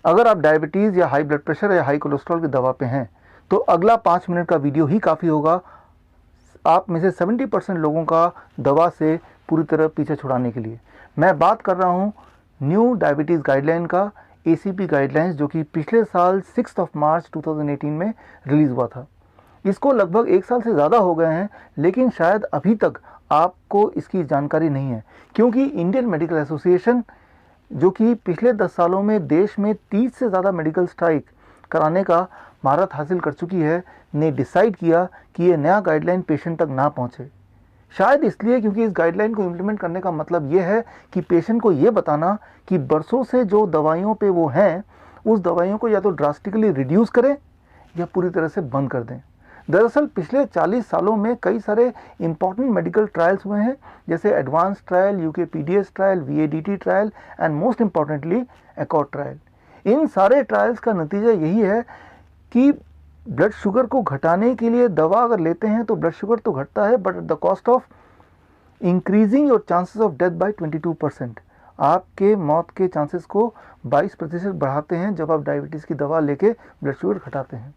अगर आप डायबिटीज़ या हाई ब्लड प्रेशर या हाई कोलेस्ट्रॉल की दवा पे हैं तो अगला 5 मिनट का वीडियो ही काफ़ी होगा आप में से 70% लोगों का दवा से पूरी तरह पीछे छुड़ाने के लिए। मैं बात कर रहा हूँ न्यू डायबिटीज़ गाइडलाइन का, ACP गाइडलाइंस, जो कि पिछले साल 6 मार्च 2018 में रिलीज़ हुआ था। इसको लगभग 1 साल से ज़्यादा हो गए हैं, लेकिन शायद अभी तक आपको इसकी जानकारी नहीं है, क्योंकि इंडियन मेडिकल एसोसिएशन, जो कि पिछले 10 सालों में देश में 30 से ज़्यादा मेडिकल स्ट्राइक कराने का महारत हासिल कर चुकी है, ने डिसाइड किया कि ये नया गाइडलाइन पेशेंट तक ना पहुंचे। शायद इसलिए क्योंकि इस गाइडलाइन को इम्प्लीमेंट करने का मतलब ये है कि पेशेंट को ये बताना कि बरसों से जो दवाइयों पे वो हैं, उस दवाइयों को या तो ड्रास्टिकली रिड्यूस करें या पूरी तरह से बंद कर दें। दरअसल पिछले 40 सालों में कई सारे इंपॉर्टेंट मेडिकल ट्रायल्स हुए हैं, जैसे advance trial, UKPDS trial, VADT trial and most importantly accord trial. इन सारे ट्रायल्स का नतीजा यही है कि ब्लड शुगर को घटाने के लिए दवा अगर लेते हैं तो ब्लड शुगर तो घटता है, but at the cost of increasing your chances of death by 22%। आपके मौत के चांसेस को 22% बढ़ाते हैं जब आप डायबिटीज़ की दवा लेके ब्लड शुगर घटाते हैं।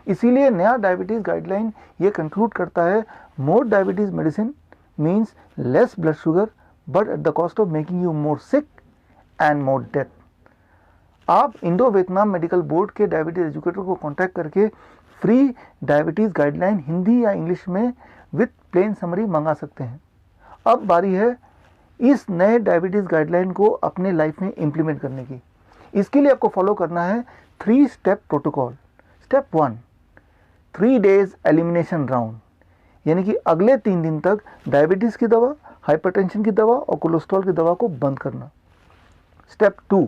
इसीलिए नया डायबिटीज़ गाइडलाइन ये कंक्लूड करता है, more diabetes medicine means less blood sugar but at the cost of making you more sick and more death. आप इंडो वियतनाम मेडिकल बोर्ड के डायबिटीज़ एजुकेटर को कांटेक्ट करके फ्री डायबिटीज़ गाइडलाइन हिंदी या English में with plane summary मंगा सकते हैं। अब बारी है इस नए डायबिटीज़ गाइडलाइन को अपने लाइफ में इम्प्लीमेंट करने की। इसके लिए आपको फॉलो करना है 3 step protocol. Step 1, 3 days elimination round, यानी कि अगले 3 दिन तक डायबिटीज़ की दवा, हाइपरटेंशन की दवा और कोलेस्ट्रॉल की दवा को बंद करना। Step 2,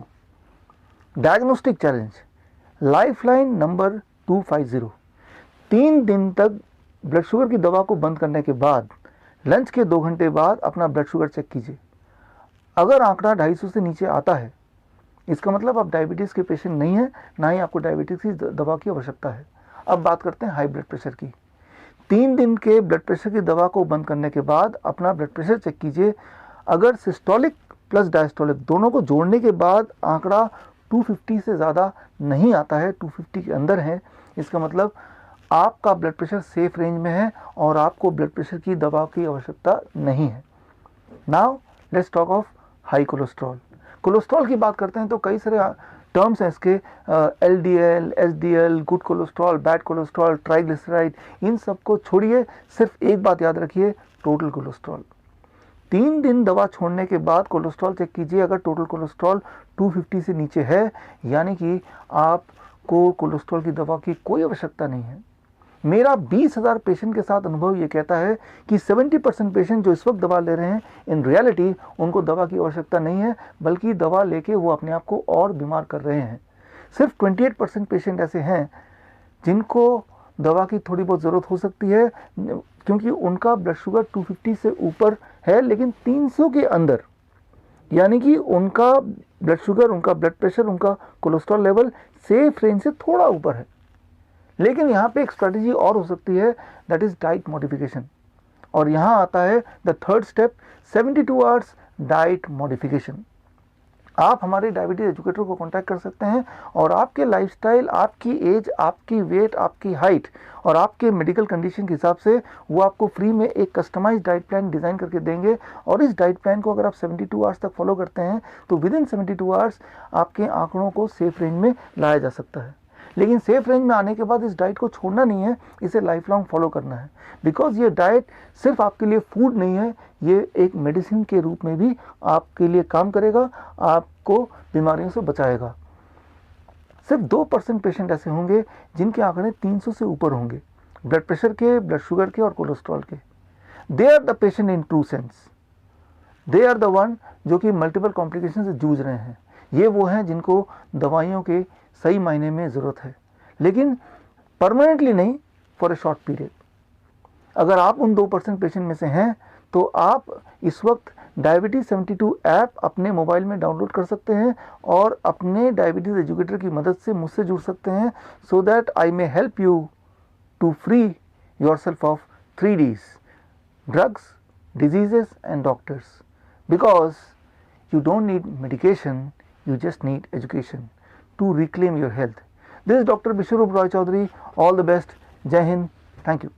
diagnostic challenge, lifeline number 250। 3 दिन तक ब्लड शुगर की दवा को बंद करने के बाद लंच के 2 घंटे बाद अपना ब्लड शुगर चेक कीजिए। अगर आंकड़ा 250 से नीचे आता है, इसका मतलब आप डायबिटीज़ के पेशेंट नहीं है, ना ही आपको डायबिटीज़ की दवा की आवश्यकता है। अब बात करते हैं हाई ब्लड प्रेशर की। 3 दिन के ब्लड प्रेशर की दवा को बंद करने के बाद अपना ब्लड प्रेशर चेक कीजिए। अगर सिस्टोलिक प्लस डायस्टोलिक दोनों को जोड़ने के बाद आंकड़ा 250 से ज़्यादा नहीं आता है, 250 के अंदर है, इसका मतलब आपका ब्लड प्रेशर सेफ रेंज में है और आपको ब्लड प्रेशर की दवा की आवश्यकता नहीं है। Now let's talk of high cholesterol. Cholesterol की बात करते हैं तो कई सारे टर्म्स हैं इसके, LDL, SDL, good cholesterol, bad cholesterol, triglyceride. इन सब को छोड़िए, सिर्फ एक बात याद रखिए, टोटल कोलेस्ट्रॉल। 3 दिन दवा छोड़ने के बाद कोलेस्ट्रॉल चेक कीजिए। अगर टोटल कोलेस्ट्रॉल 250 से नीचे है, यानी कि आपको कोलेस्ट्रॉल की दवा की कोई आवश्यकता नहीं है। मेरा 20,000 पेशेंट के साथ अनुभव ये कहता है कि 70% पेशेंट जो इस वक्त दवा ले रहे हैं, इन रियलिटी उनको दवा की आवश्यकता नहीं है, बल्कि दवा लेके वो अपने आप को और बीमार कर रहे हैं। सिर्फ 28% पेशेंट ऐसे हैं जिनको दवा की थोड़ी बहुत ज़रूरत हो सकती है, क्योंकि उनका ब्लड शुगर 250 से ऊपर है लेकिन 300 के अंदर, यानी कि उनका ब्लड शुगर, उनका ब्लड प्रेशर, उनका कोलेस्ट्रॉल लेवल सेफ रेंज से थोड़ा ऊपर है। लेकिन यहाँ पे एक स्ट्रैटेजी और हो सकती है, दैट इज डाइट मॉडिफिकेशन। और यहाँ आता है the third step, 72 hours diet modification. आप हमारे डायबिटीज एजुकेटर को कांटेक्ट कर सकते हैं और आपके लाइफस्टाइल, आपकी एज, आपकी वेट, आपकी हाइट और आपके मेडिकल कंडीशन के हिसाब से वो आपको फ्री में एक कस्टमाइज्ड डाइट प्लान डिज़ाइन करके देंगे। और इस डाइट प्लान को अगर आप 72 आवर्स तक फॉलो करते हैं तो विद इन 72 आवर्स आपके आंकड़ों को सेफ रेंज में लाया जा सकता है। लेकिन सेफ रेंज में आने के बाद इस डाइट को छोड़ना नहीं है, इसे लाइफ लॉन्ग फॉलो करना है। बिकॉज ये डाइट सिर्फ आपके लिए फूड नहीं है, ये एक मेडिसिन के रूप में भी आपके लिए काम करेगा, आपको बीमारियों से बचाएगा। सिर्फ 2% पेशेंट ऐसे होंगे जिनके आंकड़े 300 से ऊपर होंगे, ब्लड प्रेशर के, ब्लड शुगर के और कोलेस्ट्रॉल के। They are the patient in true sense, they are the one जो कि मल्टीपल कॉम्प्लिकेशन से जूझ रहे हैं। ये वो हैं जिनको दवाइयों के सही मायने में ज़रूरत है, लेकिन परमानेंटली नहीं, फॉर ए शॉर्ट पीरियड। अगर आप उन 2% पेशेंट में से हैं तो आप इस वक्त डायबिटीज़ 72 ऐप अपने मोबाइल में डाउनलोड कर सकते हैं और अपने डायबिटीज़ एजुकेटर की मदद से मुझसे जुड़ सकते हैं, so that I may help you to free yourself of 3 Ds, drugs, diseases and doctors. Because you don't need medication, you just need education. to reclaim your health. This is Dr. Vishwarup Roy Chaudhary. All the best. Jai Hind. Thank you.